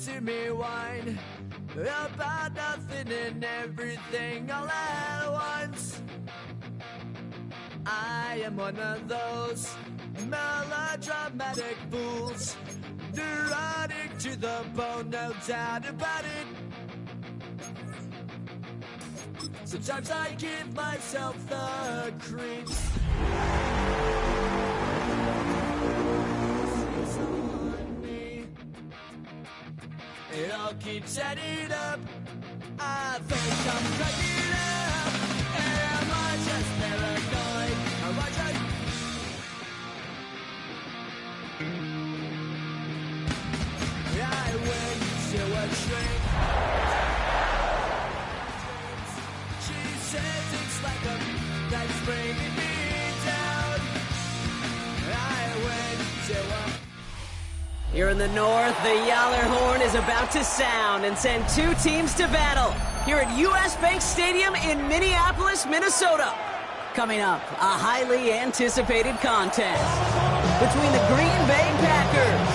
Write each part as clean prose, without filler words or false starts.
to me whine about nothing and everything all at once. I am one of those melodramatic fools, neurotic to the bone, no doubt about it. Sometimes I give myself the creeps. It all keeps adding up. I think I'm cracking up. Am I just paranoid? Am I just... I went to a shrink. She says it's like a that's bringing me down. I went to a... Here in the north, the Yaller horn is about to sound and send two teams to battle here at U.S. Bank Stadium in Minneapolis, Minnesota. Coming up, a highly anticipated contest between the Green Bay Packers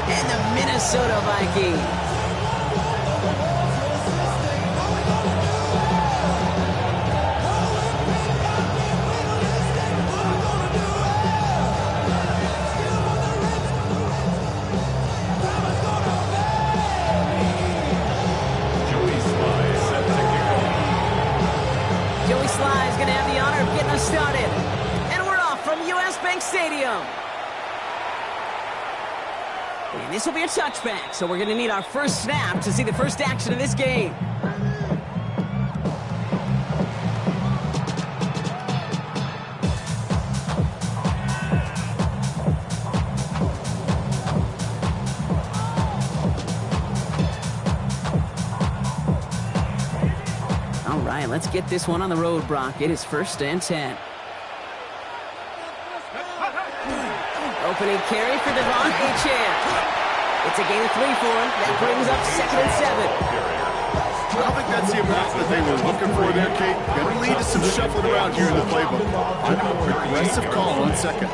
and the Minnesota Vikings. Started, and we're off from U.S. Bank Stadium. And this will be a touchback, so we're going to need our first snap to see the first action of this game. All right, let's get this one on the road, Brock. It is 1st and 10. Opening carry for Devon Achane. It's a gain of 3 for him. That brings up 2nd and 7. I don't think that's the amount that they were looking for there, Kate. Going to lead to some shuffling around here in the playbook. I'm a progressive call on 2nd.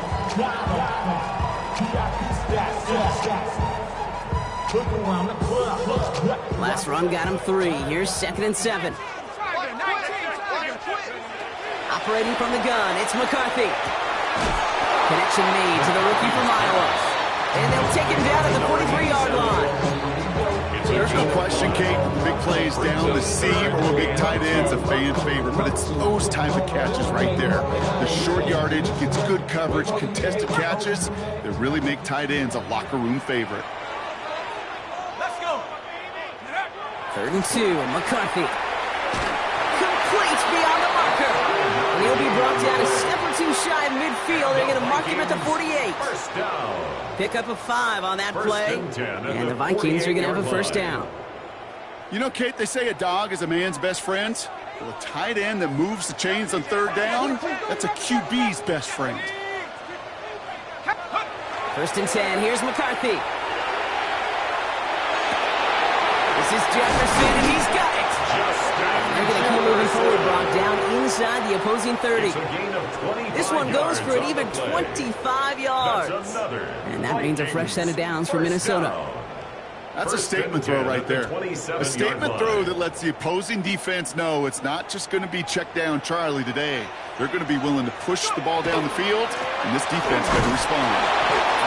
Last run got him 3. Here's 2nd and 7. Operating from the gun, it's McCarthy. Connection made to the rookie from Iowa. And they'll take him down at the 43-yard line. There's no question, Kate, the big plays down the seam or big tight ends a fan favorite, but it's those type of catches right there. The short yardage gets good coverage, contested catches that really make tight ends a locker room favorite. Let's go. 3rd and 2, McCarthy. Complete beyond the marker. And he'll be brought down a step or 2 shy of midfield. They're going to mark him at the 48. Pick up a 5 on that play. And the Vikings are going to have a 1st down. You know, Kate, they say a dog is a man's best friend. Well, a tight end that moves the chains on 3rd down, that's a QB's best friend. 1st and 10. Here's McCarthy. This is Jefferson, and he's got it. They're going to keep moving forward, Brock, down inside the opposing 30. This one goes for an even 25 yards. And that means a fresh set of downs for Minnesota. That's a statement throw right there. A statement throw that lets the opposing defense know it's not just going to be check down Charlie today. They're going to be willing to push the ball down the field, and this defense better respond.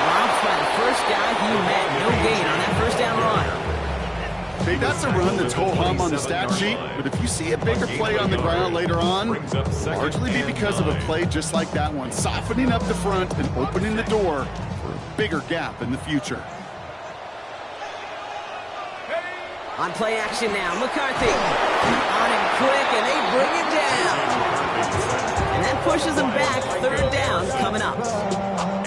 Dropped by the first guy he met. No gain on that 1st down run. Hey, that's a run that's ho-hum on the stat sheet, but if you see a bigger play on the ground later on, largely be because of a play just like that one, softening up the front and opening the door for a bigger gap in the future. On play action now, McCarthy. On him quick, and they bring it down. And that pushes them back. 3rd down coming up.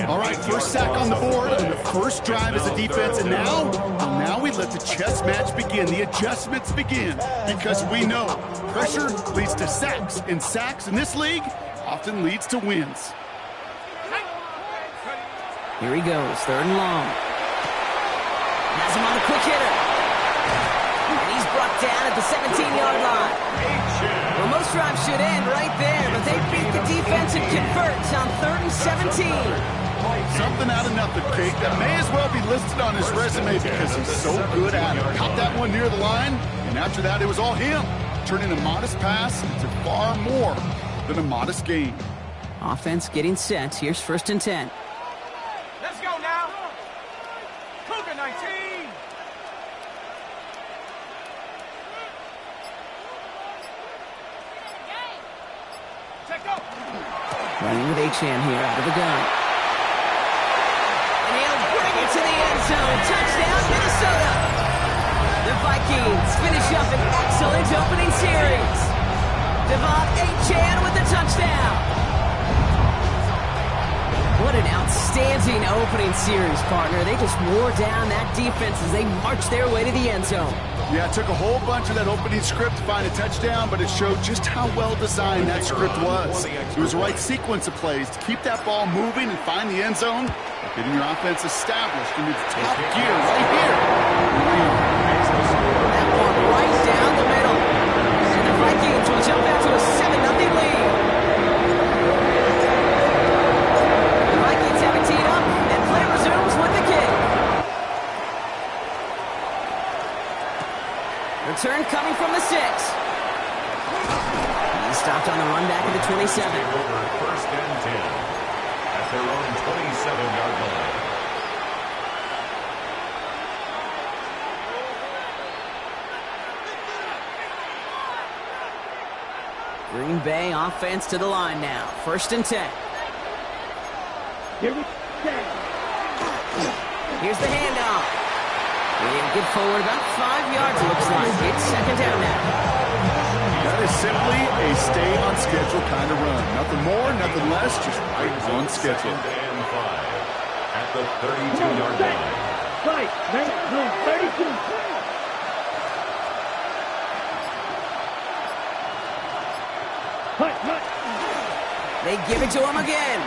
All right, first sack on the board, and the first drive as a defense, and now we let the chess match begin, the adjustments begin, because we know pressure leads to sacks, and sacks in this league often leads to wins. Here he goes, 3rd and long. Has him on the quick hitter. And he's brought down at the 17-yard line. Well, most drives should end right there, but they beat the defense and convert on 3rd and 17. Something out of nothing, Kate. That may as well be listed on his resume because he's so good at it. Caught that one near the line, and after that, it was all him. Turning a modest pass into far more than a modest gain. Offense getting set. Here's 1st and 10. Let's go now. Cougar 19. Check up. Running with Achane here out of the gun. And he'll bring it to the end zone. Touchdown, Minnesota. The Vikings finish up an excellent opening series. Achane with the touchdown. What an outstanding opening series, partner. They just wore down that defense as they marched their way to the end zone. Yeah, it took a whole bunch of that opening script to find a touchdown, but it showed just how well designed that script was. It was the right sequence of plays to keep that ball moving and find the end zone, getting your offense established in its top gear right here. That one right down the middle. And the Vikings will jump out to a 7-0 lead. The Vikings have it teed up, and play resumes with the kick. Return coming from the 6. He's stopped on the run back at the 27. Over 1st and 10 at their own 27-yard line. Green Bay offense to the line now. 1st and 10. Here we go. Here's the handoff. He'll get forward about 5 yards, it looks like. It's 2nd down now. That is simply a stay on schedule kind of run. Nothing more, nothing less, just right on schedule. 2nd and 5 at the 32-yard line. Right, no, 32. Hut. They give it to him again.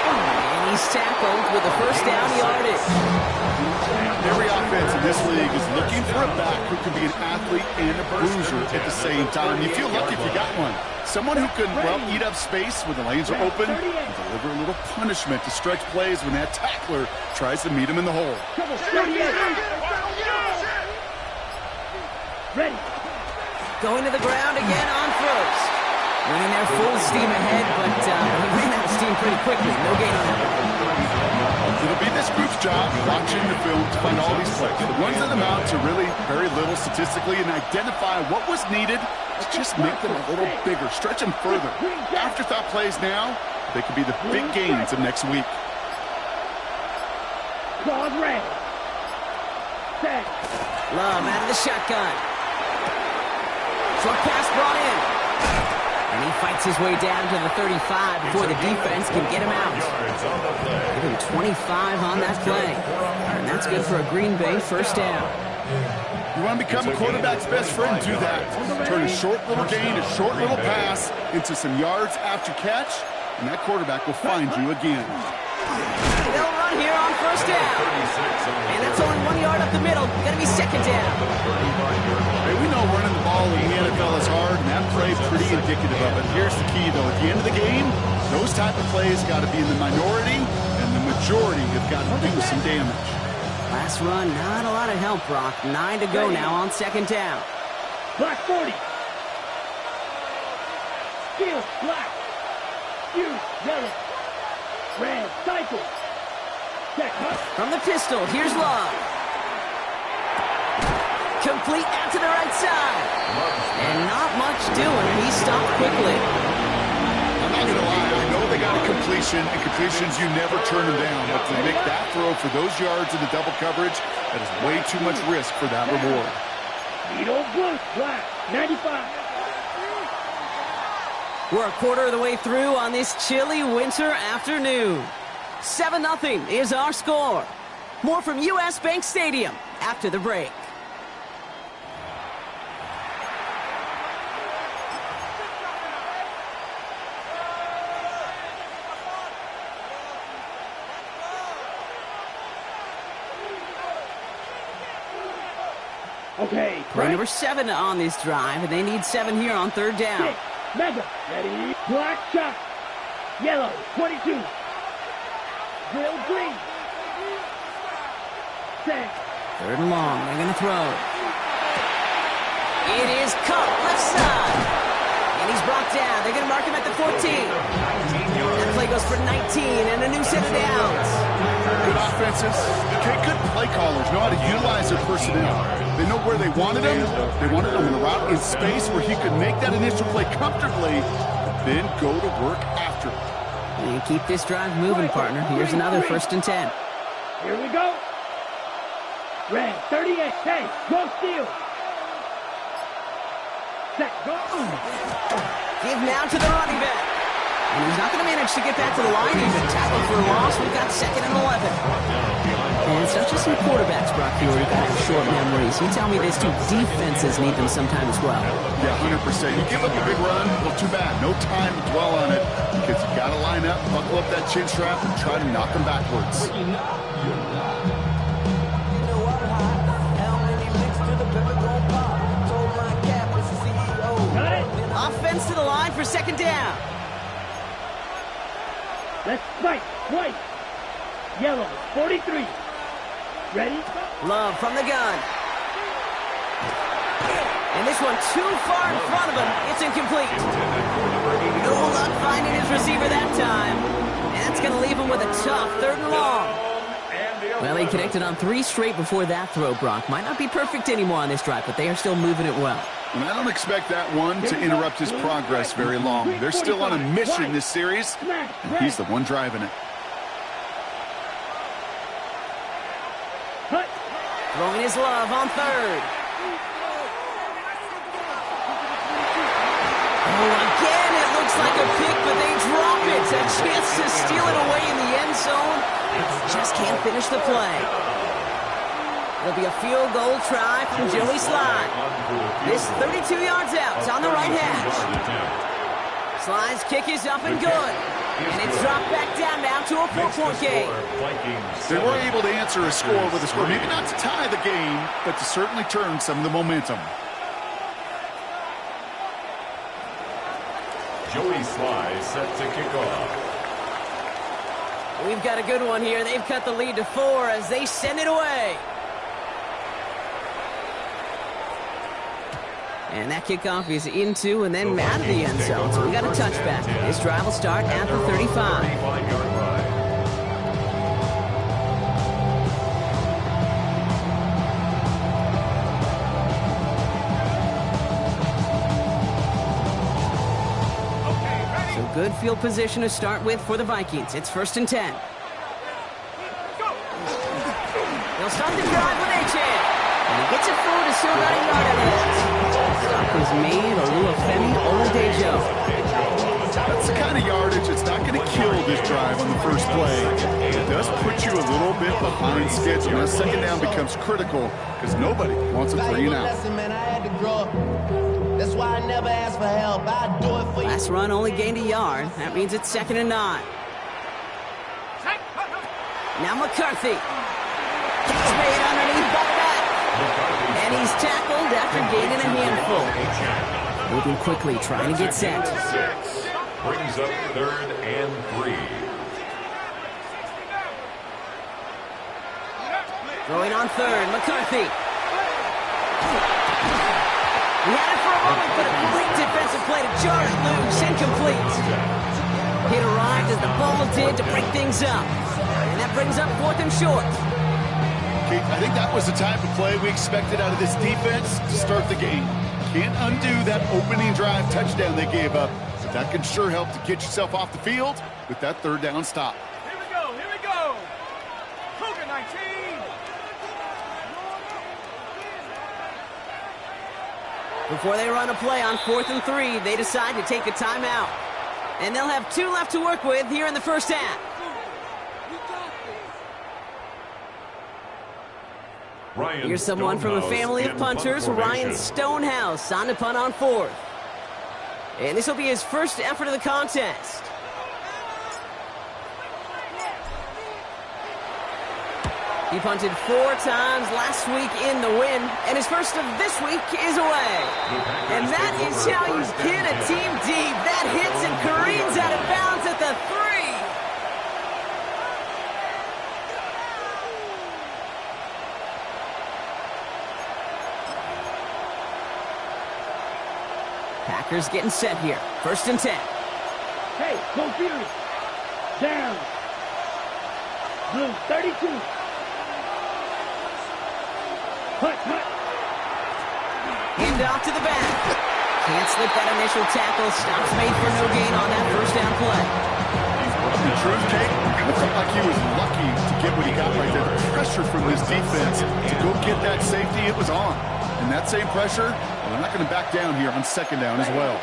And he's tackled with the 1st down yardage. Every offense in this league is looking for a back who can be an athlete and a bruiser at the same time. You feel lucky if you got one. Someone who can, well, eat up space when the lanes are open and deliver a little punishment to stretch plays when that tackler tries to meet him in the hole. Ready. Going to the ground again on 1st. Running their full steam ahead, but he ran out of steam pretty quickly. No gain on that. It'll be this group's job watching the film to find all these plays. The ones that amount to really very little statistically and identify what was needed to just make them a little bigger, stretch them further. Afterthought plays now, they could be the big gains of next week. Claude Ray. Set. Love out of the shotgun. Short pass brought in. And he fights his way down to the 35 before the defense can get him out. Give him 25 on that play. And that's good for a Green Bay 1st down. You want to become a quarterback's best friend? Do that. Turn a short little gain, a short little pass into some yards after catch, and that quarterback will find you again. They'll run here on 1st down. And that's only 1 yard up the middle. Going to be 2nd down. Hey, we know running the ball in the NFL is hard, and that play pretty indicative of it. Here's the key, though. At the end of the game, those type of plays got to be in the minority, and the majority have got to do some damage. Last run, not a lot of help, Brock. 9 to go now on 2nd down. Black 40. Steel, black. Hughes, yellow. Red, cycle. Check, hut. From the pistol, here's Love. Complete out to the right side. And not much doing. He stopped quickly. I'm not going to lie. I know they got a completion, and completions, you never turn them down. But to make that throw for those yards in the double coverage, that is way too much risk for that reward. Vito Bush, black, 95. We're a quarter of the way through on this chilly winter afternoon. 7-0 is our score. More from U.S. Bank Stadium after the break. Okay. Play number 7 on this drive, and they need 7 here on 3rd down. Six. Mega. Ready. Black shot. Yellow. 22. Drill green. Set. Third and long. They're going to throw. It is caught left side. And he's brought down. They're going to mark him at the 14. That play goes for 19 and a new set of downs. Good offenses. Okay, good play callers know how to utilize their personnel. They know where they wanted him. They wanted him in a route in space where he could make that initial play comfortably, then go to work after. And keep this drive moving, partner. Here's another 1st and 10. Here we go. Red, 38, 10, go steal. Set, go. Give now to the running back. And he's not going to manage to get back to the line. He's tackled for a loss. We've got 2nd and 11. And it's not just some quarterbacks, Brock Fiore, who have short memories. You tell me these two defenses need them sometime as well. Yeah, 100%. You give up a big run, well, too bad. No time to dwell on it because you got to line up, buckle up that chin strap, and try to knock them backwards. Offense to the line for 2nd down. Let's fight. White. Yellow. 43. Ready? Love from the gun. And this one too far in front of him. It's incomplete. No luck finding his receiver that time. And that's going to leave him with a tough 3rd and long. Well, he connected on 3 straight before that throw, Brock. Might not be perfect anymore on this drive, but they are still moving it well. And I don't expect that one to interrupt his progress very long. They're still on a mission this series, and he's the one driving it. Throwing his love on 3rd. Oh, again, it looks like a pick, but they drop it. A chance to steal it away in the end zone. Just can't finish the play. It'll be a field goal try from Joey Sly. This 32 yards out. It's on the right hash. Sly's kick is up and good. And it's dropped back down now to a 4-point game. They were able to answer a score with a score. Maybe not to tie the game, but to certainly turn some of the momentum. Joey Sly set to kick off. We've got a good one here. They've cut the lead to 4 as they send it away. And that kickoff is into and then out of the end zone. So we got a touchback. This drive will start at the 35. So good field position to start with for the Vikings. It's 1st and 10. They'll start the drive with H.A. And he gets it forward to still about a yard out of it. Stop was made, Oluwafemi Oladejo. That's the kind of yardage that's not going to kill this drive on the first play. It does put you a little bit behind schedule. Now, 2nd down becomes critical because nobody wants a 3 and out. That's why I never ask for help. I do it for you. Last run only gained a yard. That means it's 2nd and 9. Now McCarthy. Gets made underneath by back. And he's tackled after gaining a handful. Moving quickly, trying to get set. Brings up 3rd and 3. Throwing on 3rd, McCarthy. He had it for a moment, but a great defensive play to jar it loose. Incomplete. Hit arrived as the ball did to break things up. And that brings up 4th and short. I think that was the type of play we expected out of this defense to start the game. Can't undo that opening drive touchdown they gave up, but that can sure help to get yourself off the field with that 3rd down stop. Here we go, here we go. Cougar 19. Before they run a play on 4th and 3, they decide to take a timeout. And they'll have 2 left to work with here in the first half. Here's someone from a family of punters, Ryan Stonehouse, on to punt on 4th. And this will be his first effort of the contest. He punted 4 times last week in the win, and his first of this week is away. And that is how you pin a team deep. That hits and careens out of bounds at the 3. Packers getting set here. 1st and 10. Hey, go Fury. Down. Blue 32. Hut. Hand off to the back. Can't slip that initial tackle. Stops made for no gain on that 1st down play. The truth, Kate, it felt like he was lucky to get what he got right there. The pressure from this defense to go get that safety, it was on. And that same pressure, they're not going to back down here on 2nd down as well.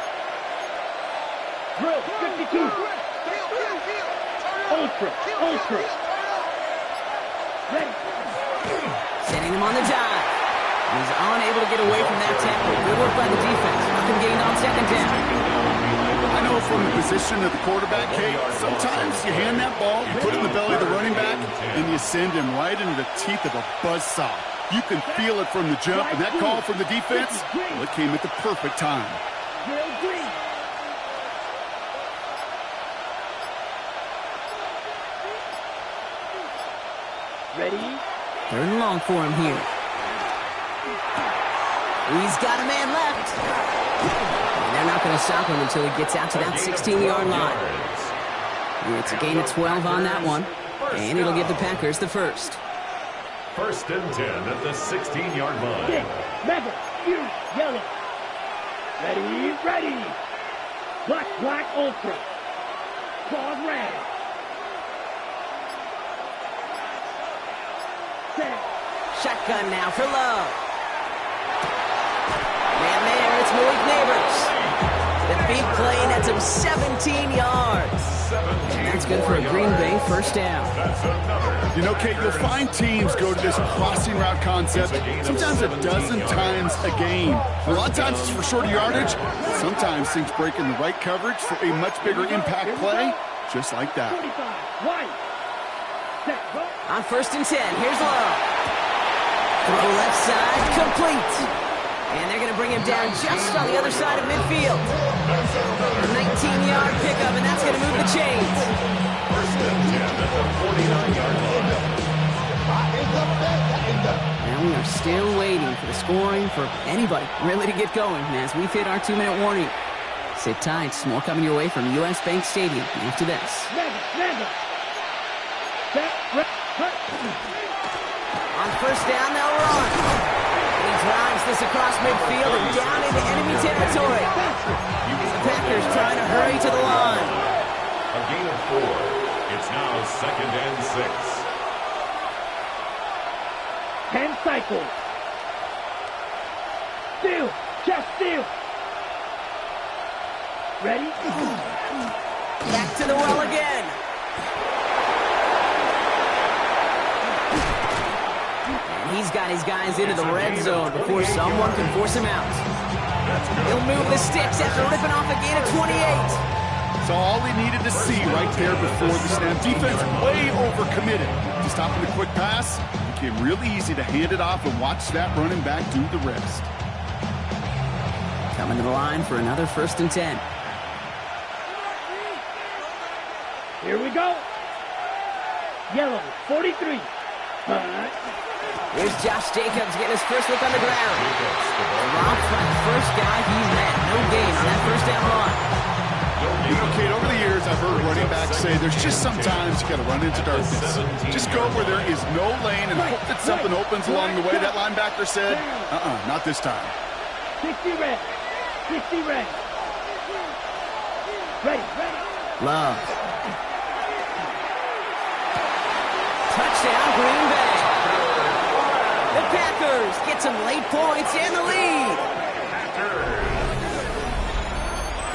Drill 52. Ultra. Ready. Sending him on the dive. He's unable to get away from that tackle. Good work by the defense. Nothing gained on 2nd down. I know from the position of the quarterback, Kate, sometimes you hand that ball, you put it in the belly of the running back, and you send him right into the teeth of a buzzsaw. You can feel it from the jump, and that call from the defense, well, it came at the perfect time. Drill green. Ready? 3rd and long for him here. He's got a man left. And they're not going to stop him until he gets out to that 16-yard line. It's a gain of 12 on that one. And it'll give the Packers the 1st. 1st and 10 at the 16-yard line. Stick, mega, huge, yellow. Ready. Black, ultra. Claws red. Set. Shotgun now for Love. Man there, it's Malik Neighbors. The big play nets him 17 yards. And that's good for a Green Bay 1st down. You know, Kate, you'll find teams go to this crossing route concept sometimes a dozen times a game. A lot of times it's for shorter yardage. Sometimes things break in the right coverage for a much bigger impact play, just like that. 45, wide. Set, go. On 1st and 10, here's Love. Throw left side, complete. And they're going to bring him down just on the other side of midfield. A 19-yard pickup, and that's going to move the chains. 1st and 10 at the 49-yard line. And we are still waiting for the scoring for anybody really to get going as we've hit our 2-minute warning. Sit tight, more coming your way from US Bank Stadium after this. Mega. Set, hut. On 1st down, they'll run. He drives this across midfield and down into enemy territory. The Packers trying to hurry to the line. A gain of 4. It's now 2nd and 6. 10 cycles. Steal. Ready? Back to the well again. And he's got his guys into the red zone before someone can force him out. He'll move the sticks after ripping off a gain of 28. So all he needed to see right there before the snap. Defense way overcommitted to stopping the quick pass. It became really easy to hand it off and watch that running back do the rest. Coming to the line for another 1st and 10. Here we go. Yellow, 43. Here's Josh Jacobs getting his first look on the ground. Dropped by the first guy he met. No gain on that 1st down run. You know, Kate, over the years, I've heard running backs say there's just sometimes you got to run into darkness. Just go where there is no lane and hope that something opens along the way. That linebacker said, not this time. 60 red. Ready. Love. Touchdown, Green Bay. The Packers get some late points and the lead.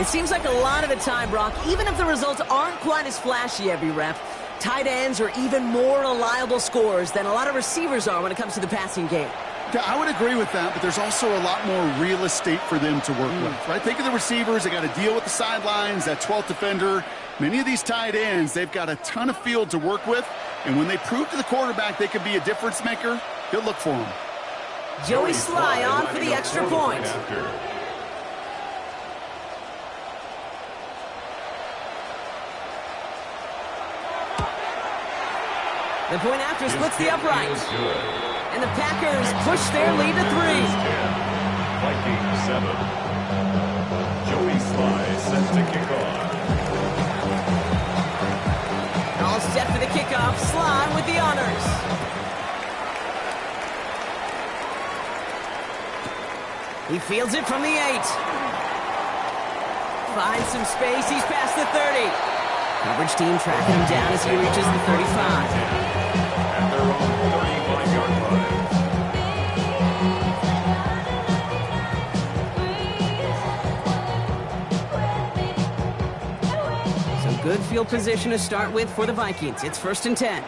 It seems like a lot of the time, Brock, even if the results aren't quite as flashy every rep, tight ends are even more reliable scorers than a lot of receivers are when it comes to the passing game. Yeah, I would agree with that, but there's also a lot more real estate for them to work with, right? Think of the receivers. They got to deal with the sidelines, that 12th defender. Many of these tight ends, they've got a ton of field to work with, and when they prove to the quarterback they could be a difference maker, he'll look for them. Joey Sly on for the extra point. The point after splits the upright. And the Packers push their lead to 3. Vikings 7. Joey Sly set to kick off. All set for the kickoff. Sly with the honors. He fields it from the 8. Finds some space. He's past the 30. Coverage team tracking him down as he reaches the 35. At their own 35-yard line. Some good field position to start with for the Vikings. It's 1st and 10.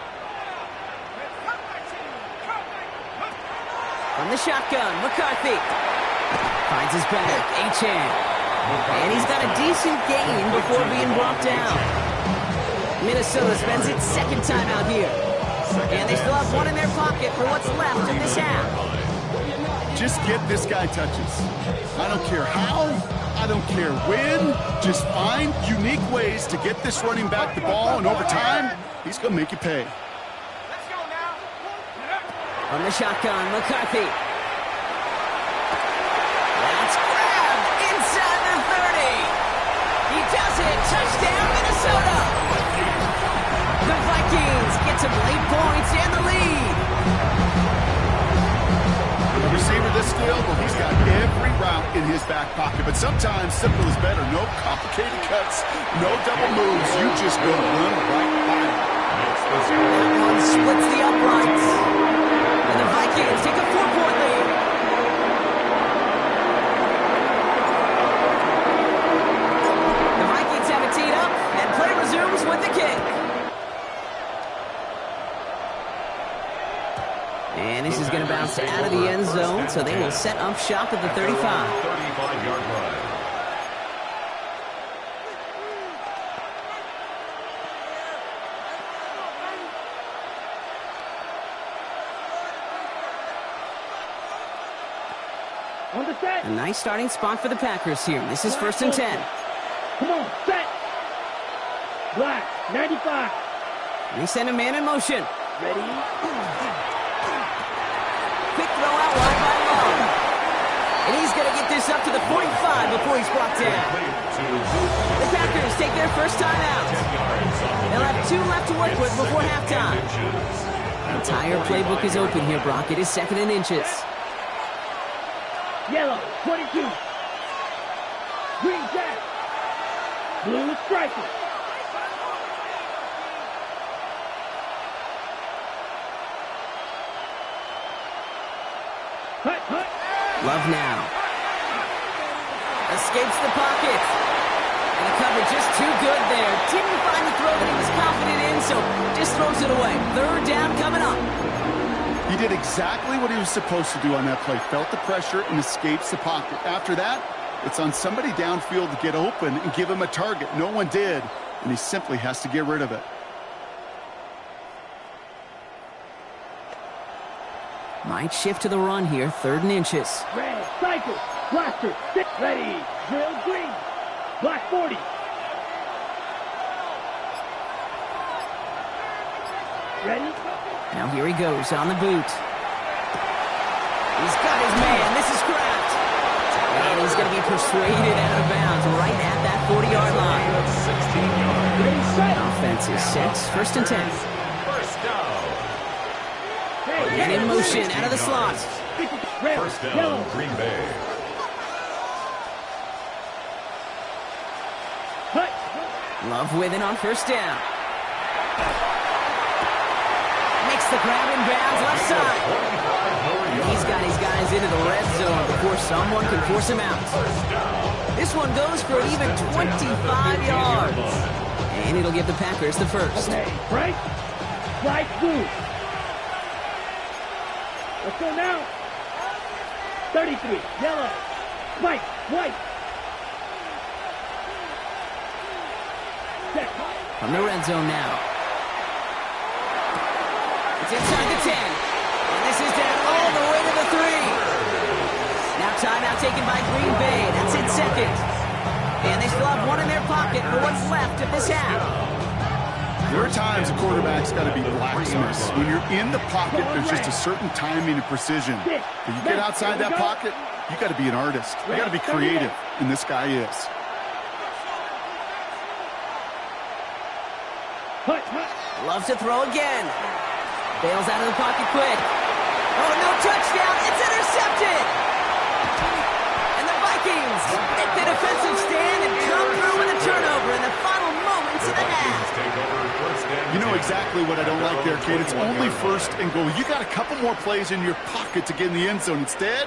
From the shotgun, McCarthy finds his back, Achane. And he's got a decent gain before being brought down. Minnesota spends its 2nd time out here. And they still have one in their pocket for what's left of this half. Just get this guy touches. I don't care how, I don't care when. Just find unique ways to get this running back the ball, and over time, he's going to make you pay. From the shotgun, McCarthy. That's grabbed inside the 30. He does it. Touchdown, Minnesota. The Vikings get some late points and the lead. The receiver this skilled, well, he's got every route in his back pocket, but sometimes simple is better. No complicated cuts, no double moves. You just go run right by him. That one splits the uprights. And the Vikings take a 4-point lead. The Vikings have it teed up, and play resumes with the kick. And this is going to bounce out of the end zone, so they will set up shop at the 35. 35-yard line. A nice starting spot for the Packers here. This is 1st and 10. Come on, set. Black, 95. And they send a man in motion. Ready? Quick throw out wide by Long. And he's going to get this up to the 45 before he's brought down. The Packers take their first time out. They'll have 2 left to work with before halftime. The entire playbook is open here, Brock. It is 2nd and inches. Yellow, 22. Green jack. Blue striker. Hut, hut. Love now. Escapes the pocket. And the coverage just too good there. Didn't find the throw that he was confident in, so just throws it away. 3rd down coming up. He did exactly what he was supposed to do on that play. Felt the pressure and escapes the pocket. After that, it's on somebody downfield to get open and give him a target. No one did, and he simply has to get rid of it. Might shift to the run here, 3rd and inches. Red, cycle, blaster, stick, ready, drill, green, black 40. Ready? Now here he goes on the boot. He's got his man. This is Kraft. And he's going to be persuaded out of bounds right at that 40-yard line. 16 yards. Offense is set. 1st and 10. First down. And in motion out of the slot. Red, First down, yellow. Green Bay. Hut. Love with it on 1st down. Makes the grab in bounds left side. And he's got his guys into the red zone before someone can force him out. This one goes for an even 25 yards. And it'll give the Packers the first. Okay, right, right, blue. Let's go now. 33, yellow, white, white. Set. From the red zone now. It's inside the 10. And this is down all the way to the 3. Now timeout taken by Green Bay. That's in 2nd. And they still have one in their pocket for what's left of this half. There are times a quarterback's got to be blacksmith. When you're in the pocket, there's just a certain timing and precision. When you get outside that pocket, you got to be an artist. You got to be creative, and this guy is. Loves to throw again. Bails out of the pocket quick. Oh, no touchdown. It's intercepted. And the Vikings make the defensive stand and come through with a turnover in the final moments of the half. You know exactly what I don't like there, Kate. It's only first and goal. You got a couple more plays in your pocket to get in the end zone. Instead,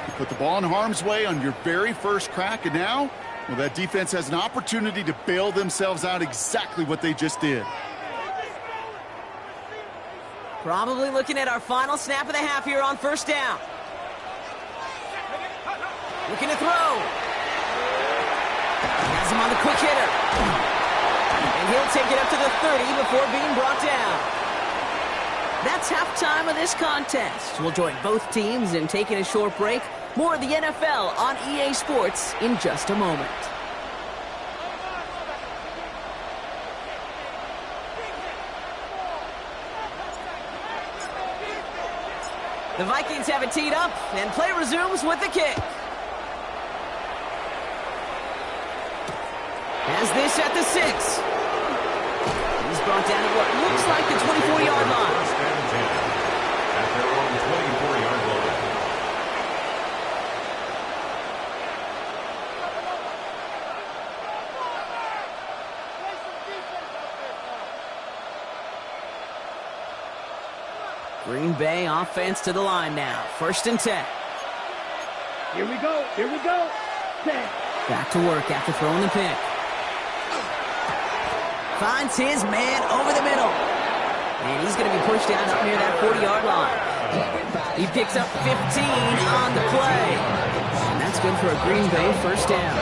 you put the ball in harm's way on your very first crack, and now, well, that defense has an opportunity to bail themselves out exactly what they just did. Probably looking at our final snap of the half here on first down. Looking to throw. He has him on the quick hitter. And he'll take it up to the 30 before being brought down. That's halftime of this contest. We'll join both teams in taking a short break. More of the NFL on EA Sports in just a moment. The Vikings have it teed up, and play resumes with the kick. Has this at the 6. He's brought down at what looks like the 24-yard line. First and 10 at their own 24-yard line. Green Bay offense to the line now. First and 10. Here we go. 10. Back to work after throwing the pick. Finds his man over the middle. And he's going to be pushed down up near that 40-yard line. He picks up 15 on the play. And that's good for a Green Bay first down.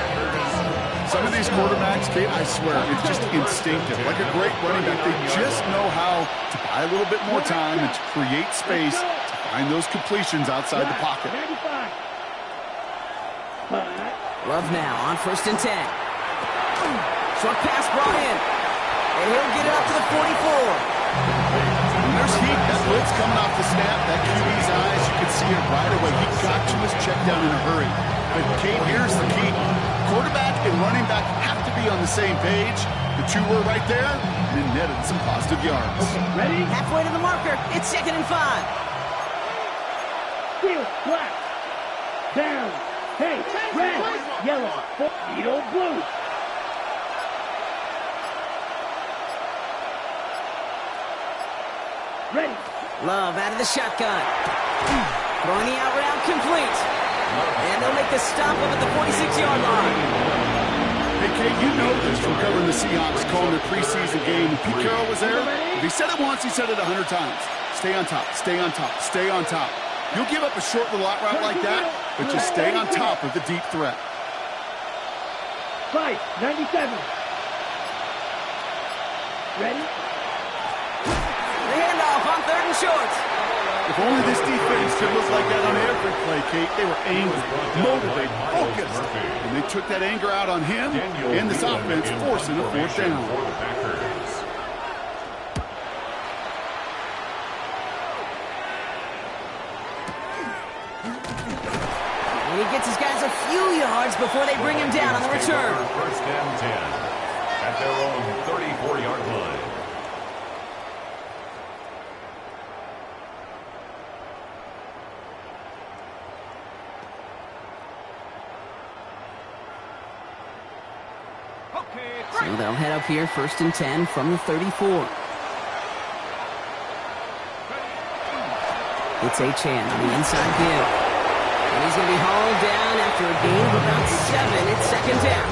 Some of these quarterbacks, Kate, I swear, it's just instinctive. Like a great running back, they just know how to buy a little bit more time and to create space to find those completions outside the pocket. Love now on first and 10. Short pass brought in. And he'll get it up to the 44. There's heat. That blitz coming off the snap. That QB's eyes, you can see it right away. He got to his check down in a hurry. But, Kate, here's the key. Quarterback and running back have to be on the same page. The two were right there, and it netted some positive yards. Ready? Halfway to the marker. It's 2nd and 5. Field, black. Down. Hey, red, yellow, needle, blue. Ready. Love out of the shotgun. Throwing the out route complete. And they'll make the stop up at the 46-yard line. Hey, Kate, you know this from covering the Seahawks, calling their preseason game. When Pete Carroll was there, if he said it once, he said it 100 times. Stay on top, stay on top, stay on top. You'll give up a short little out route like that, but just stay on top of the deep threat. 97. Ready? The handoff on 3rd and short. If only this defense could look like that on every play, Kate. They were angry, motivated, focused. And they took that anger out on him and this offense, forcing a 4th down. And he gets his guys a few yards before they bring him down on the return. First and 10 at their own 34-yard line. So they'll head up here, 1st and 10 from the 34. It's Achane on the inside give. And he's going to be hauled down after a gain of about 7. It's 2nd down.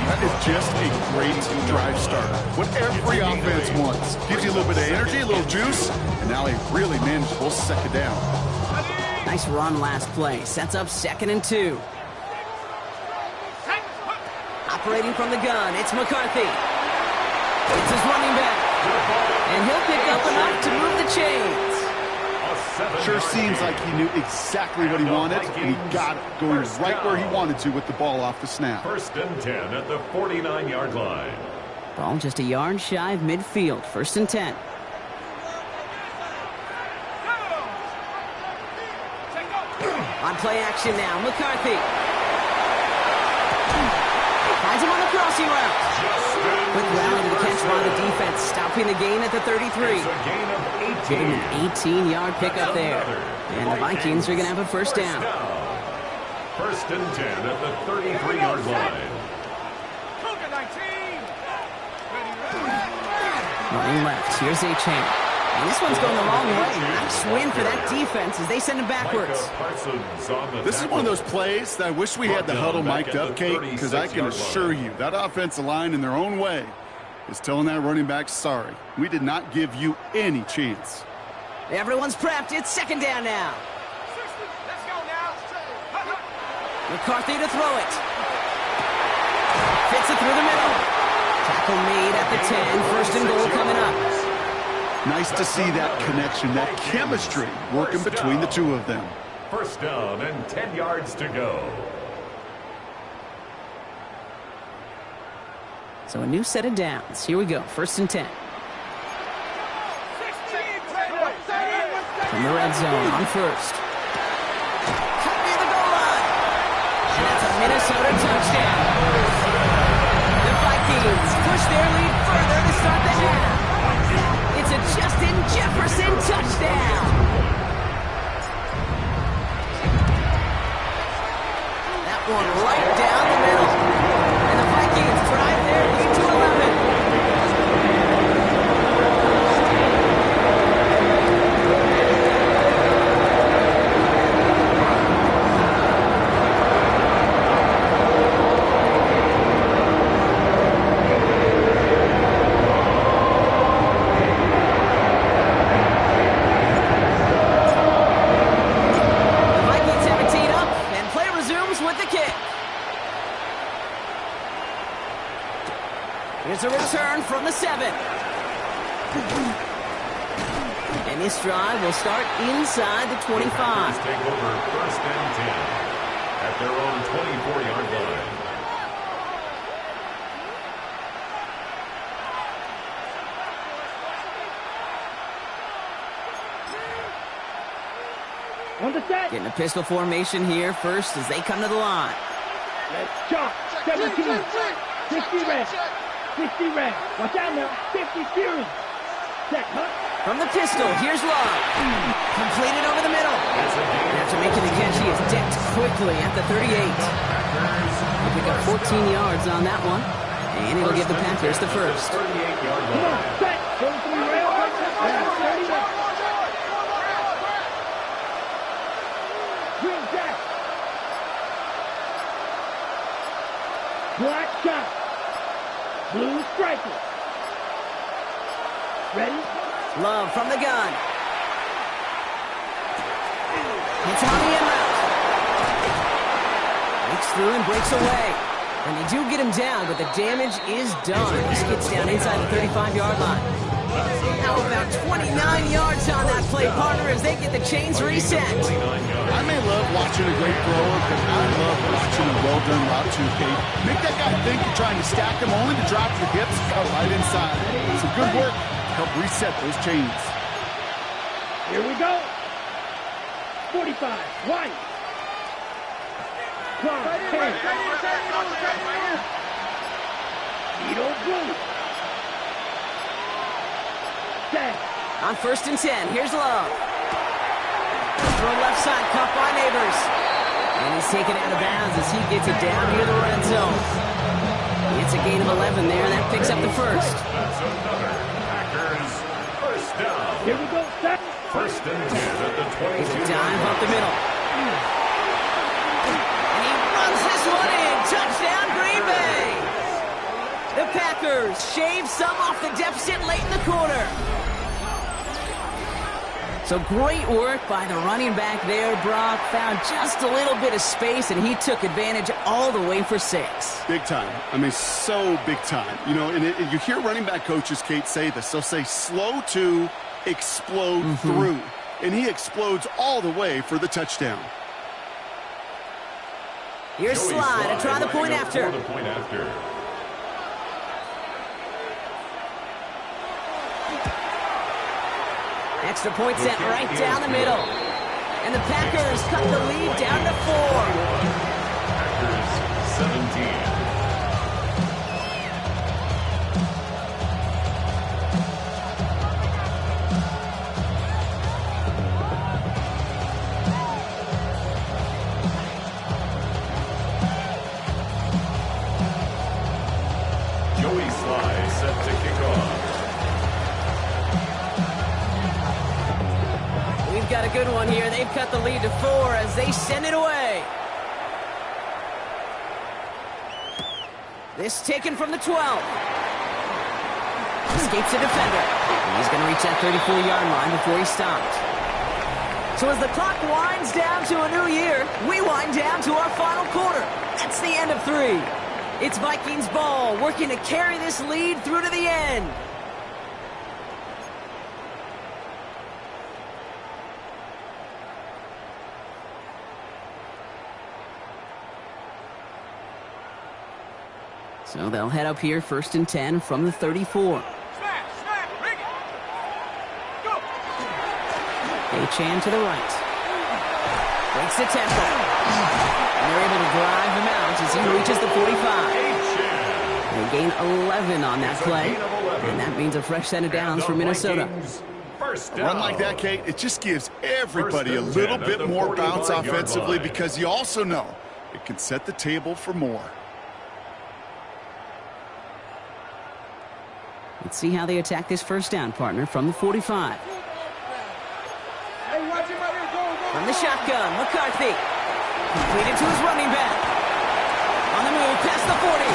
That is just a great drive starter. What every offense wants. Gives you a little bit of energy, a little juice, and now a really manageable 2nd down. Nice run last play. Sets up 2nd and 2. Operating from the gun, it's McCarthy. It's his running back. And he'll pick up enough to move the chains. Sure seems like he knew exactly what he wanted, and he got it, going right where he wanted to with the ball off the snap. 1st and 10 at the 49-yard line. Ball just a yard shy of midfield. 1st and 10. On play action now, McCarthy. Finds him on the crossing route. Quick rally to the catch by the defense, stopping the gain at the 33. It's a gain of 18. Getting an 18-yard pickup there. And the Vikings are going to have a first down. First and 10 at the 33-yard line. Running left, here's A-Chain. And this one's going the wrong way. Nice win for that defense as they send him backwards. This is one of those plays that I wish we had the huddle mic'd up, Kate, because I can assure you that offensive line in their own way is telling that running back, sorry, we did not give you any chance. Everyone's prepped. It's second down now. McCarthy to throw it. Fits it through the middle. Tackle made at the 10. First and goal coming up. Nice to see that connection, that chemistry working between the two of them. First down and 10 yards to go. So a new set of downs. Here we go. First and 10. From the red zone on first. Cut near the goal line. And that's a Minnesota touchdown. The Vikings push their lead further to start the half. It's a Justin Jefferson touchdown. That one right down the middle. And the Vikings drive their lead to 11. Here's a return from the 7. And this drive will start inside the 25. Take over first and 10 at their own 24-yard line. On the set. Getting a pistol formation here first as they come to the line. Let's chop. 17. 60 red. 60 red. Watch out now. 50 Fury. Set, huh? From the pistol, here's Love. Completed over the middle. After making the catch, he is decked quickly at the 38. He'll pick up 14 yards on that one. And it'll give the Packers the first. 38-yard Come on, set. Go to the rail. 31. Green jack. Black shot. Blue striker. Ready? Love from the gun. It's on the inroute. Breaks through and breaks away. And they do get him down, but the damage is done. He skids down inside the 35-yard line. Now about 29 yards on that play, partner, as they get the chains reset. I may love watching a great thrower, but I love watching a well-done route too, Kate. Make that guy think you're trying to stack him only to drop your hips and cut right inside. Some good work to help reset those chains. Here we go. 45. White. Clock. 10. Vito Blue. Set. On first and 10, here's Love. Throw left side, caught by Neighbors. And he's taken out of bounds as he gets it down near the red zone. It's a gain of 11 there, and that picks up the first. That's another Packers first down. Here we go. Set. First and 10 at the It's a 22. dive up the middle. And he runs this one in. Touchdown, Green Bay. The Packers shave some off the deficit late in the quarter. So great work by the running back there, Brock. Found just a little bit of space, and he took advantage all the way for 6. Big time. I mean, so big time. You know, and you hear running back coaches, Kate, say this. They'll say slow to explode through. And he explodes all the way for the touchdown. Here's Slide to try the point after. The point after. Extra point set right down the middle. And the Packers cut the lead down to 4. Packers 17. good one here. They've cut the lead to 4 as they send it away. This taken from the 12. Escapes a defender. He's going to reach that 34-yard line before he stopped. So as the clock winds down to a new year, we wind down to our final quarter. That's the end of 3. It's Vikings ball, working to carry this lead through to the end. So they'll head up here, 1st and 10 from the 34. Chan to the right. Breaks the tackle. And they're able to drive him out as he reaches the 45. They gain 11 on that play. And that means a fresh set of downs for Minnesota. A run like that, Kate, it just gives everybody a little bit more bounce offensively because you also know it can set the table for more. Let's see how they attack this first down, partner, from the 45. From the shotgun, McCarthy. Completed to his running back. On the move, past the 40.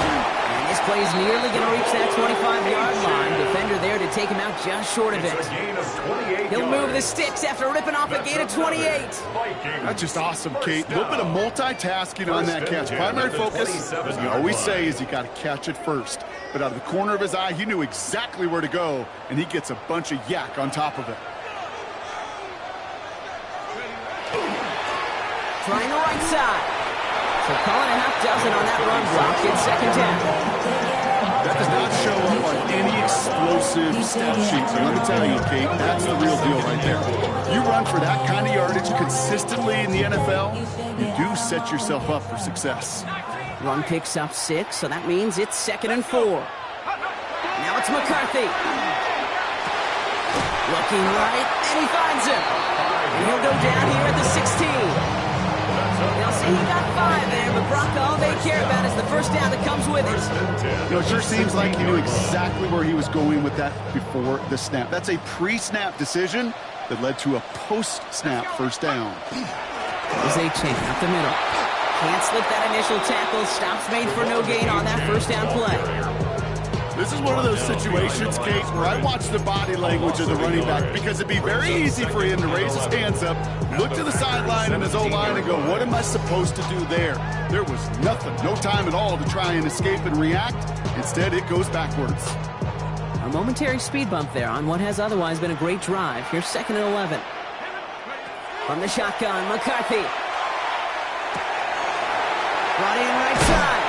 And this play is nearly going to reach that 25-yard line. Defender there to take him out just short of it. He'll move the sticks after ripping off a gain of 28. That's just awesome, Kate. A little bit of multitasking on that catch. Primary focus, as we always say, is you got to catch it first. But out of the corner of his eye, he knew exactly where to go, and he gets a bunch of yak on top of it. Trying the right side. So calling a half dozen on that run block in 2nd down. That does not show up on any explosive stat sheet. So let me tell you, Kate, that's the real deal right there. You run for that kind of yardage consistently in the NFL, you do set yourself up for success. Run picks up 6, so that means it's 2nd and 4. Now it's McCarthy. Looking right, and he finds him. And he'll go down here at the 16. They'll say he got 5 there, but Brock, all they care about is the first down that comes with it. You know, it sure seems like he knew exactly where he was going with that before the snap. That's a pre-snap decision that led to a post-snap first down. There's a chain up the middle. Can't slip that initial tackle. Stops made for no gain on that first down play. This is one of those situations, Kate, where I watch the body language of the running back because it'd be very easy for him to raise his hands up, look to the sideline and his O-line and go, what am I supposed to do there? There was nothing, no time at all to try and escape and react. Instead, it goes backwards. A momentary speed bump there on what has otherwise been a great drive. Here's 2nd and 11. From the shotgun, McCarthy. Brought in right side.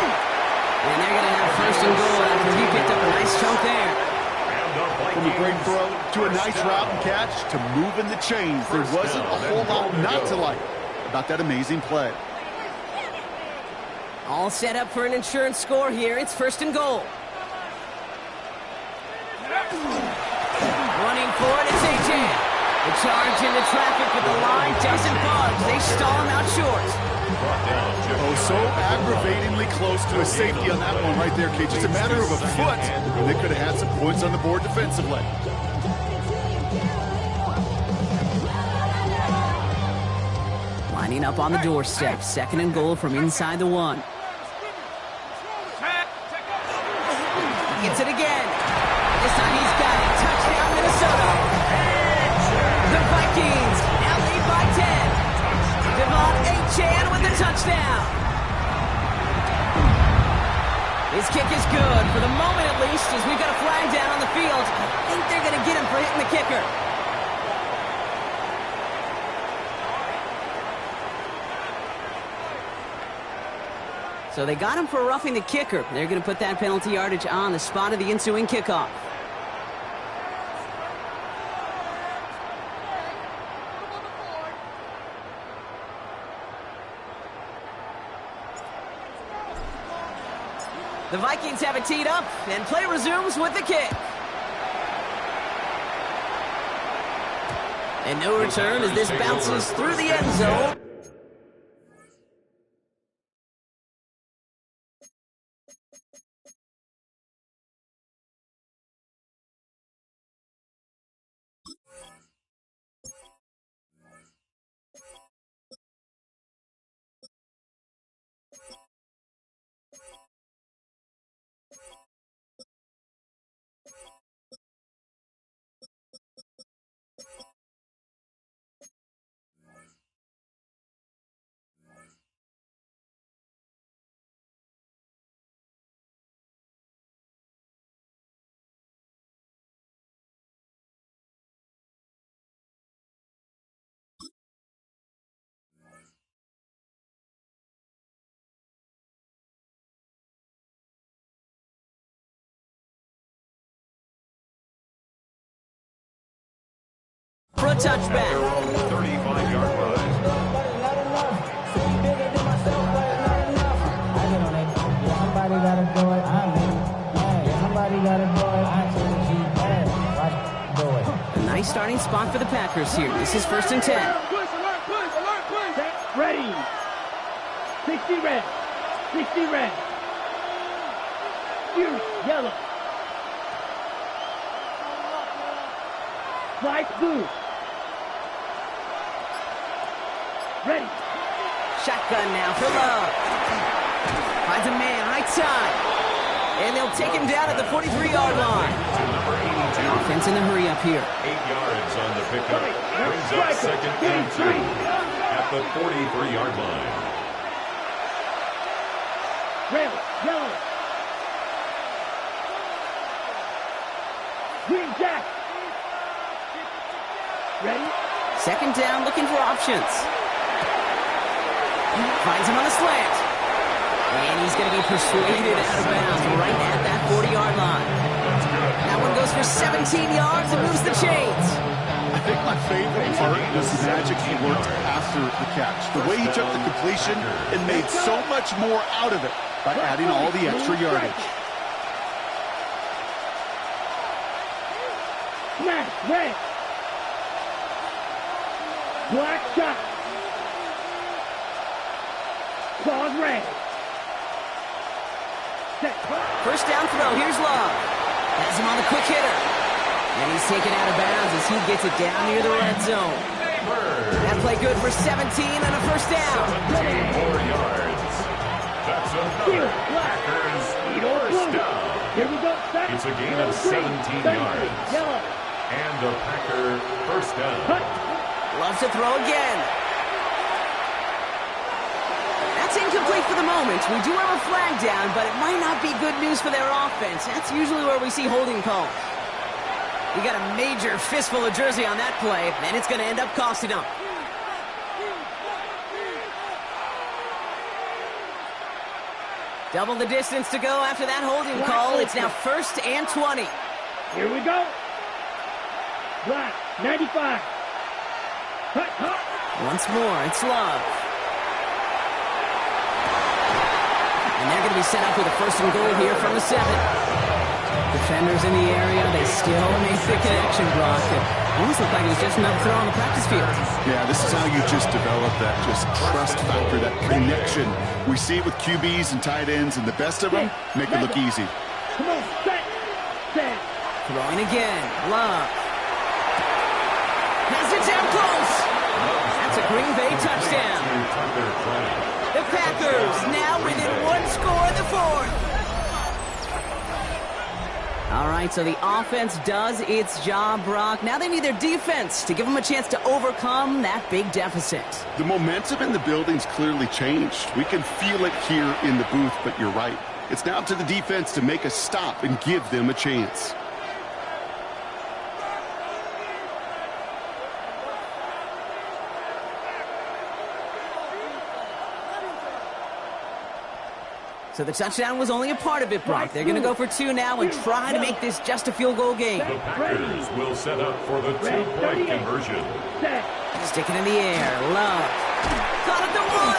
And they're going to have 1st and goal after he picked up a nice chunk there. From a great throw to a nice route and catch to moving the chains. There wasn't a whole lot not to like about that amazing play. All set up for an insurance score here. It's 1st and goal. Running for it, it's A.J. The charge into traffic, but the line doesn't budge. They stall him out short. Oh, so aggravatingly close to a safety on that one right there, Kate. Just a matter of a foot, and they could have had some points on the board defensively. Lining up on the doorstep. 2nd and goal from inside the 1. Gets it again. This time he's got it. Touchdown, Minnesota. The Vikings now lead by 10. Devon A-Chan with the touchdown. His kick is good, for the moment at least, as we've got a flag down on the field. I think they're going to get him for hitting the kicker. So they got him for roughing the kicker. They're going to put that penalty yardage on the spot of the ensuing kickoff. The Vikings have it teed up, and play resumes with the kick. And no return as this bounces through the end zone. a At touchback. their own 35-yard line. Somebody gotta do it. I'm in. Yeah, somebody gotta do it. I told you, man. Watch, do it. A nice starting spot for the Packers here. This is 1st and 10. Set, ready. 60 red. 60 red. Fuse, yellow. Flight blue. Ready. Shotgun now for Love. Finds a man, right side. And they'll take him down at the 43-yard line. To number 82. Offense in the hurry up here. 8 yards on the pickup. Brings up 2nd and 2 at the 43-yard line. Red, yellow. Green jack. Ready. 2nd down, looking for options. Finds him on a slant. And he's going to be persuaded out of bounds right at that 40-yard line. That one goes for 17 yards and moves the chains. I think my favorite part was the magic he worked after the catch. The way he took the completion and made so much more out of it by adding all the extra yardage. Smash, red. Black shot. Claws red. Set. 1st down throw, here's Love. Has him on the quick hitter. And he's taken out of bounds as he gets it down near the red zone. That play good for 17 and a 1st down. 74 yards. That's another Packers first down. Here we go. Set. It's a gain of 17 yards. Yellow. And a Packer first down. Cut. Loves to throw again. That's incomplete for the moment. We do have a flag down, but it might not be good news for their offense. That's usually where we see holding calls. You got a major fistful of jersey on that play, and it's going to end up costing them. Double the distance to go after that holding call. It's now 1st and 20. Here we go. Black, 95. Cut, cut. Once more, it's Love. And they're going to be set up with a 1st and goal here from the 7. Defenders in the area, they still make the connection, Brock. It almost looked like it was just another throw on the practice field. Yeah, this is how you just develop that just trust factor, that connection. We see it with QBs and tight ends, and the best of them make it look easy. Come on, set. Set. Throwing again, Love. Has it down close. That's a Green Bay touchdown. The Packers now within 1 score in the 4th. All right, so the offense does its job, Brock. Now they need their defense to give them a chance to overcome that big deficit. The momentum in the building's clearly changed. We can feel it here in the booth, but you're right. It's now up to the defense to make a stop and give them a chance. So the touchdown was only a part of it, Brock. They're going to go for 2 now and try to make this just a field goal game. The Packers will set up for the 2-point conversion. Stick it in the air. Love. Caught at the 1.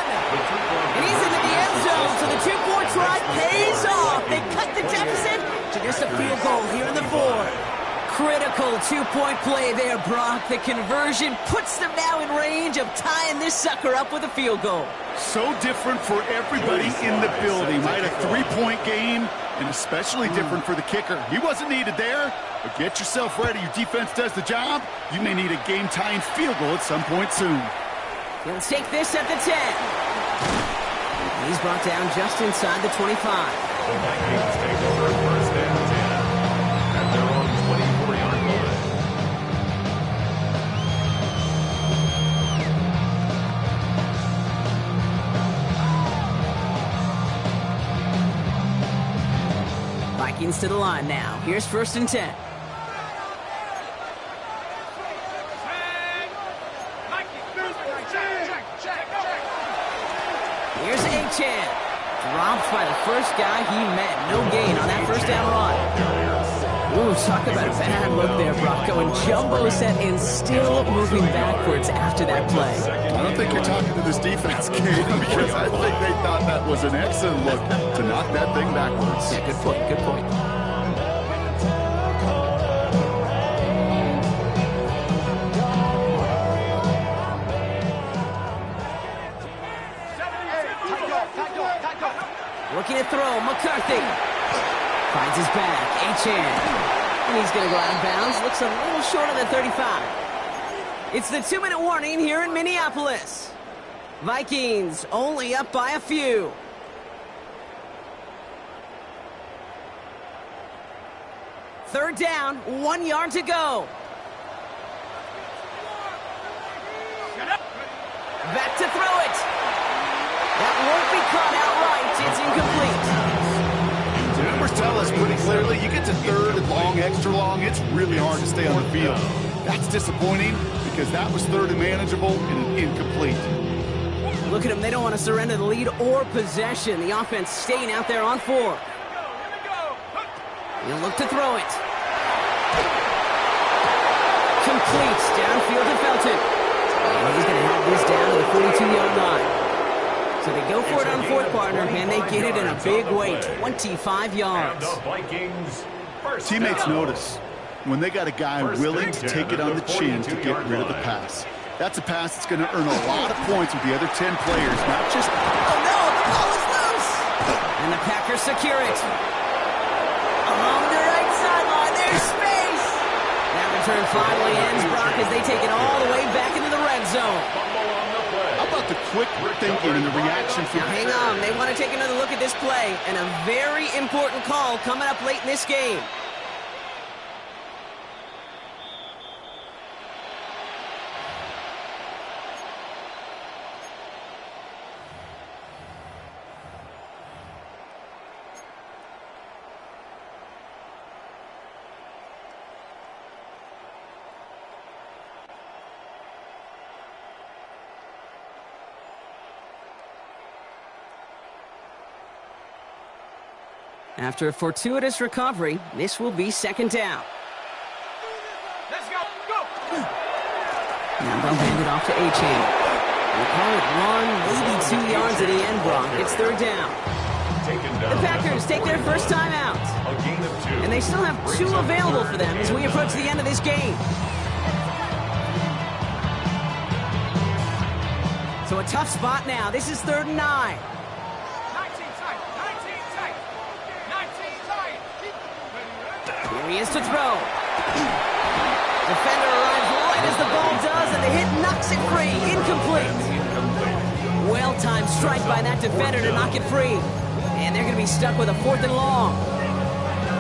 And he's into the end zone, so the 2-point try pays off. They cut the deficit to just a field goal here in the 4th. Critical 2-point play there, Brock. The conversion puts them now in range of tying this sucker up with a field goal. So different for everybody in the building, right? A 3-point game, and especially different for the kicker. He wasn't needed there, but get yourself ready. Your defense does the job. You may need a game-tying field goal at some point soon. He'll take this at the 10. He's brought down just inside the 25. The Vikings take over 1st and 10 at their own 24-yard line. Vikings to the line now. Here's 1st and 10. Here's A-Chan. Dropped by the first guy he met. No gain on that 1st down run. Ooh, talk about a bad look there, Brock. Going jumbo set and still moving backwards after that play. I don't think you're talking to this defense, Kate, because I think they thought that was an excellent look to knock that thing backwards. Yeah, good point, good point. Looking to throw, McCarthy. Finds his back, Achane. And he's going to go out of bounds. Looks a little short of the 35. It's the 2-minute warning here in Minneapolis. Vikings only up by a few. Third down, 1 yard to go. Back to throw it. That won't be caught outright. It's incomplete. The numbers tell us pretty clearly, you get to third and long, extra long, it's really hard to stay on the field. That's disappointing because that was third and manageable and incomplete. Look at them. They don't want to surrender the lead or possession. The offense staying out there on 4. He'll look to throw it. Complete. Downfield to Felton. And he's going to have this down to the 42-yard line. So they go for it on fourth, partner, and they get it in a big way, 25 yards. Teammates notice when they got a guy willing to take it on the chin to get rid of the pass. That's a pass that's going to earn a lot of points with the other 10 players, not just... Oh, no, the ball is loose. And the Packers secure it. Along the right sideline, there's space. That return finally ends, Brock, as they take it all the way back into the red zone. How about the quick thinking and the reaction from... Now, hang on. They want to take another look at this play, and a very important call coming up late in this game. After a fortuitous recovery, this will be second down. Let's go. Go. Now they'll hand it off to Achane. They call it 1, maybe 2 yards at the end, Brock. It's third down. The Packers take their first time out. And they still have 2 available for them as we approach the end of this game. So a tough spot now. This is 3rd and 9. Here he is to throw. Defender arrives right as the ball does, and the hit knocks it free. Incomplete. Well-timed strike by that defender to knock it free. And they're going to be stuck with a 4th and long.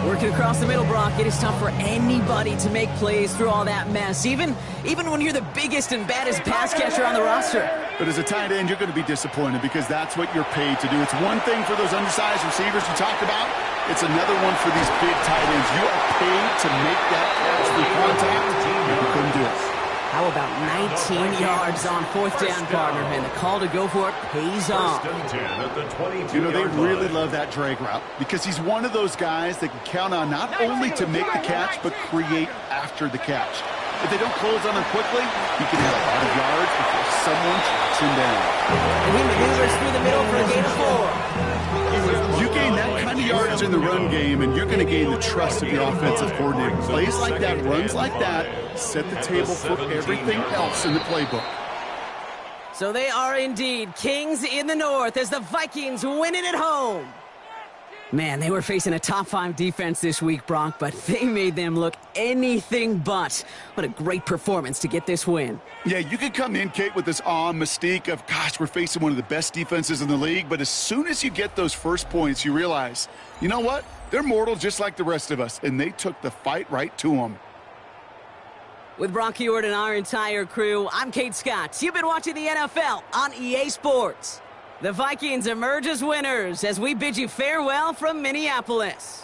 Working across the middle, Brock, it is tough for anybody to make plays through all that mess, even when you're the biggest and baddest pass catcher on the roster. But as a tight end, you're going to be disappointed because that's what you're paid to do. It's one thing for those undersized receivers you talked about. It's another one for these big tight ends. You are paid to make that catch through contact, and you couldn't do it. How about 19 yards on 4th down, partner? And the call to go for it pays off. You know, they really love that drag route because he's one of those guys that can count on not only to make the catch, but create after the catch. If they don't close on him quickly, he can have a lot of yards before someone tracks him down. And he maneuvers through the middle for a gain of 4. You gain that kind of yardage in the run game, and you're going to gain the trust of your offensive coordinator. Plays like that, runs like that, set the table for everything else in the playbook. So they are indeed kings in the north as the Vikings win it at home. Man, they were facing a top 5 defense this week, Brock, but they made them look anything but. What a great performance to get this win. Yeah, you could come in, Kate, with this awe and mystique of, gosh, we're facing one of the best defenses in the league, but as soon as you get those first points, you realize, you know what? They're mortal just like the rest of us, and they took the fight right to them. With Brock Ewart and our entire crew, I'm Kate Scott. You've been watching the NFL on EA Sports. The Vikings emerge as winners as we bid you farewell from Minneapolis.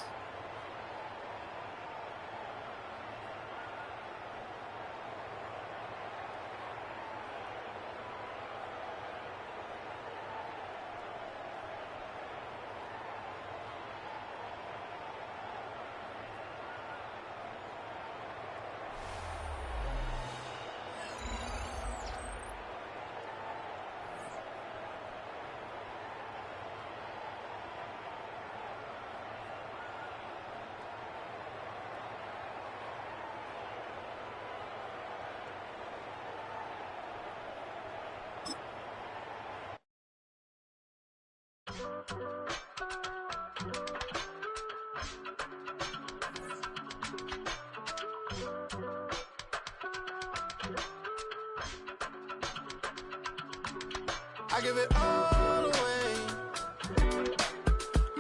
I give it all away.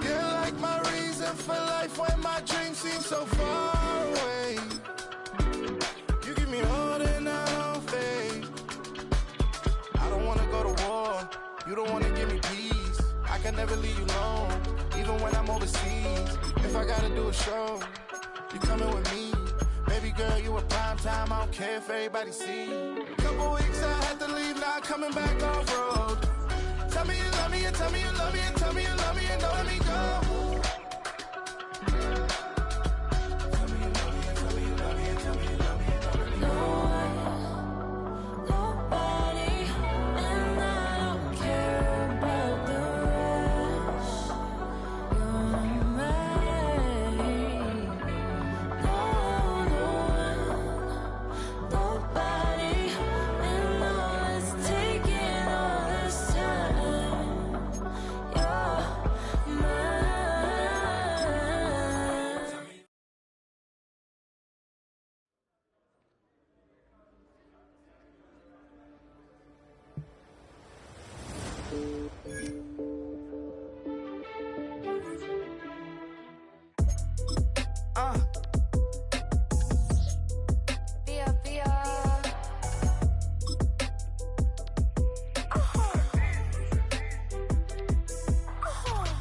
You're like my reason for life when my dreams seem so far away. You give me more than I don't face. I don't wanna go to war. You don't wanna give me peace. I can never leave you alone, even when I'm overseas. If I gotta do a show, you coming with me. Baby girl, you a prime time. I don't care if everybody see. Couple weeks I had to leave, now I'm coming back off road. Tell me you love me, and tell me you love me, and tell me you love me, and don't let me go. Tell me you love me, and tell me you love me, and tell me you love me, and don't let me go. Nobody, and I don't care about the rest. You're mine. Nobody, and all is taking all this time. You're mine.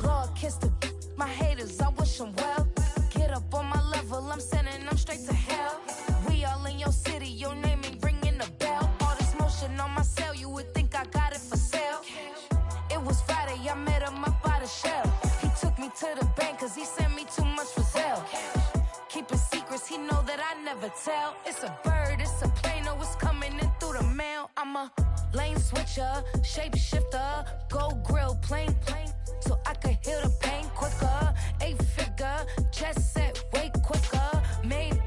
Lord, kiss the my haters, I wish them well. Get up on my level, I'm sending them straight to hell. We all in your city, your name ain't ringing the bell. All this motion on my cell, you would think I got it for sale. It was Friday, I met him up by the shell. He took me to the bank, cause he sent me too much for sale. Keeping secrets, he know that I never tell. It's a bird, it's a plane, oh, it's coming in through the mail. I'm a lane switcher, shapeshifter, go grill, plane, so I could heal the pain quicker. 8-figure, chest set way quicker. Made,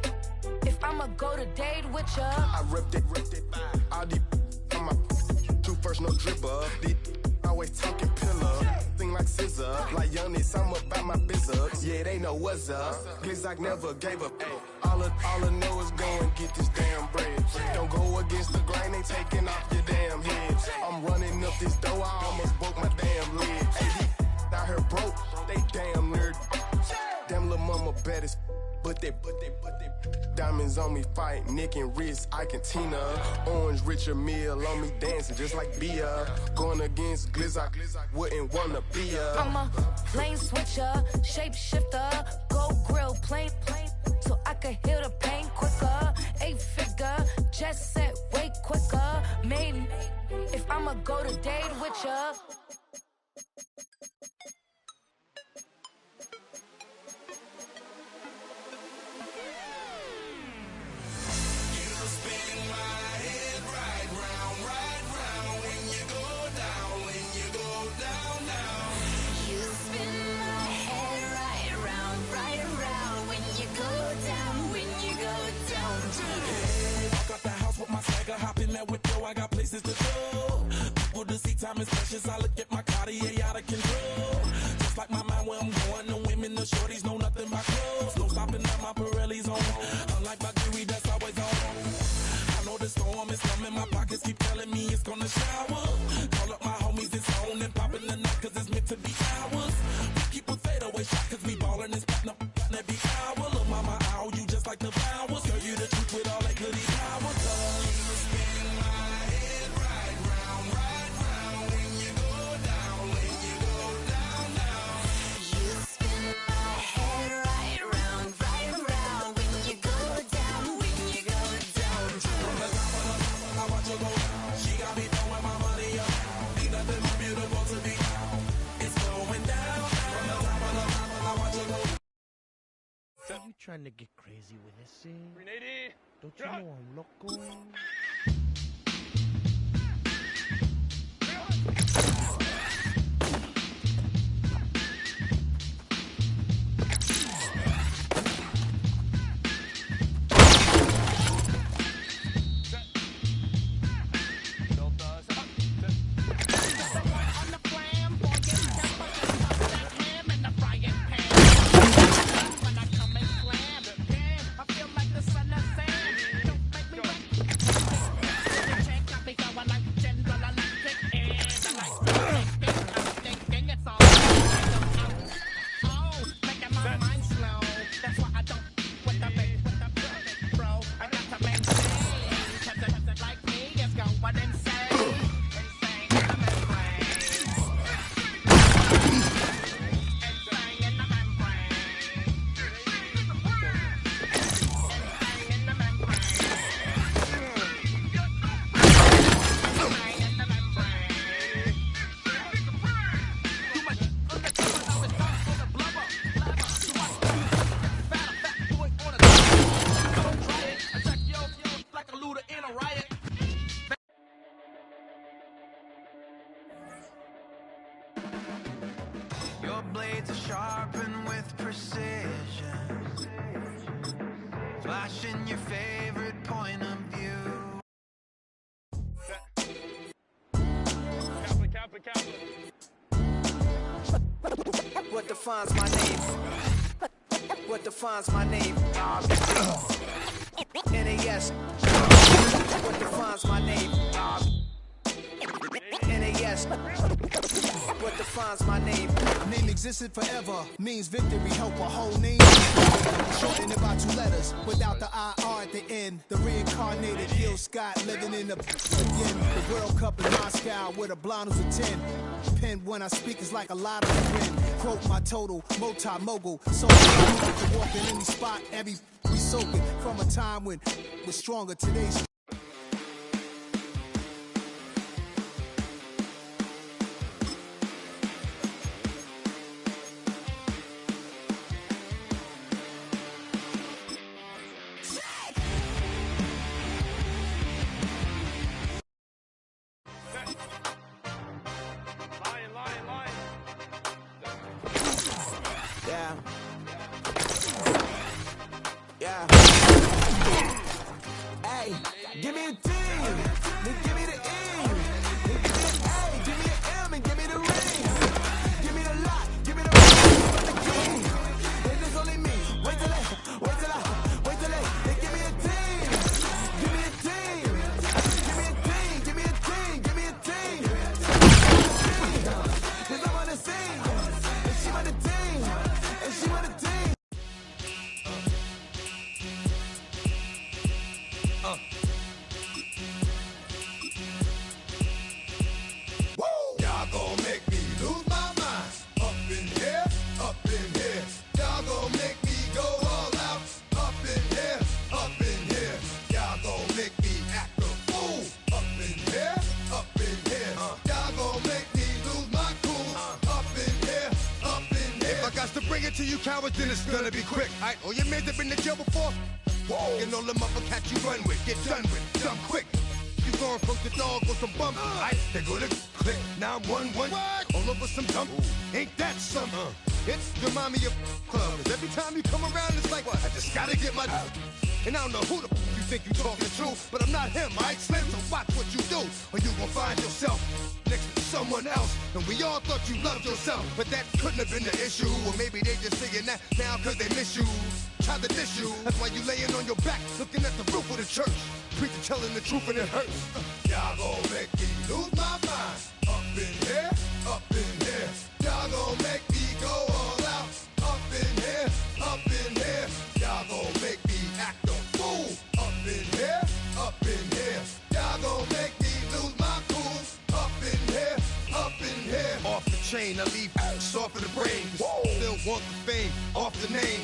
if I'ma go to date with ya. I ripped it, all deep on my two first, no dripper. These always talking pillar, thing like scissor. Like youngest, I'm about my business. Yeah, they know what's up. Glizzock never gave up. All I know is go and get this damn bread. Don't go against the grain, they taking off your damn head. I'm running up this door, I almost broke my damn leg. Hey, out here broke, they damn nerd. Damn little mama bad as but they diamonds on me fight, neck and wrist, I can Tina. Orange Richard Mill on me dancing just like Bia. Going against Glizzock, wouldn't wanna be ya. I'm a lane switcher, shapeshifter, go grill, plane, so I could heal the pain quicker. 8-figure, jet set way quicker. Made, if I'ma go to date with ya. Hopping that window, I got places to go. People to see, time is precious. I look at my Cartier out of control. Just like my mind where I'm going, the women, the shorties know nothing but clothes. No stopping at my Pirelli's on. Unlike my jewelry, that's always on. I know the storm is coming, my pockets keep telling me it's gonna shower. Call up my homies, it's on and popping the night, cause it's meant to be ours. We keep a fadeaway shot, cause we ballin' and spittin' up every hour. Look, mama, ow, you just like the flowers. Girl, you the truth with all that goody power. Are you trying to get crazy with this scene? Don't you know I'm loco? blades are sharpened with precision, flashing your favorite point of view. What defines my name? What defines my name? NAS. What defines my name? NAS. What defines my name? Name existed forever, means victory, help a whole name. Shortened about 2 letters, without the IR at the end. The reincarnated Gil Scott living in the again. The World Cup in Moscow with a blonde who's a 10. Pen when I speak is like a lot of win. Quote my total, multi-mogul. So I can walk in any spot, every we soaking. From a time when we're stronger, today's Hey, give me a team, then give me the E. Then give me an A, give me an M, and give me the ring. Give me the lot, give me the ring, the king. And it's only me. Wait till they give me a team. Give me a team. Give me a team. Give me a team. Give me a team. Cause I wanna sing. And she want a team. And she want a team. Y'all gon' make me lose my mind. Up in here, up in here. Y'all gon' make me go all out. Up in here, up in here. Y'all gon' make me act a fool. Up in here, up in here. Y'all gon' make me lose my cool. Up in here, up in here. If I got to bring it to you cowards, then it's gonna be quick. Aight, all your men that been to jail before? Whoa, and all them other cats you run with, get done with, done quick. You gon' approach the dog with some bump. Aight, they go to click 911. All over some dump. Ain't that something? It's the mommy of club. 'Cause every time you come around, it's like, I just gotta get my. And I don't know who the you think you talking to, but I'm not him, aight, Slim? So watch what you do, or you gon' find yourself next to someone else. And we all thought you loved yourself, but that couldn't have been the issue. Or maybe they just saying that now 'cause they miss you. Try to diss you. That's why you laying on your back, looking at the roof of the church. Preacher telling the truth and it hurts. Y'all gon' make me lose my mind. Up in here, up in here. Y'all gon' make me go all out. Up in here, up in here. Y'all gon' make me act a fool. Up in here, up in here. Y'all gon' make me lose my cool. Up in here, up in here. Off the chain, I leave soft in the brain. Still want the fame, off the name.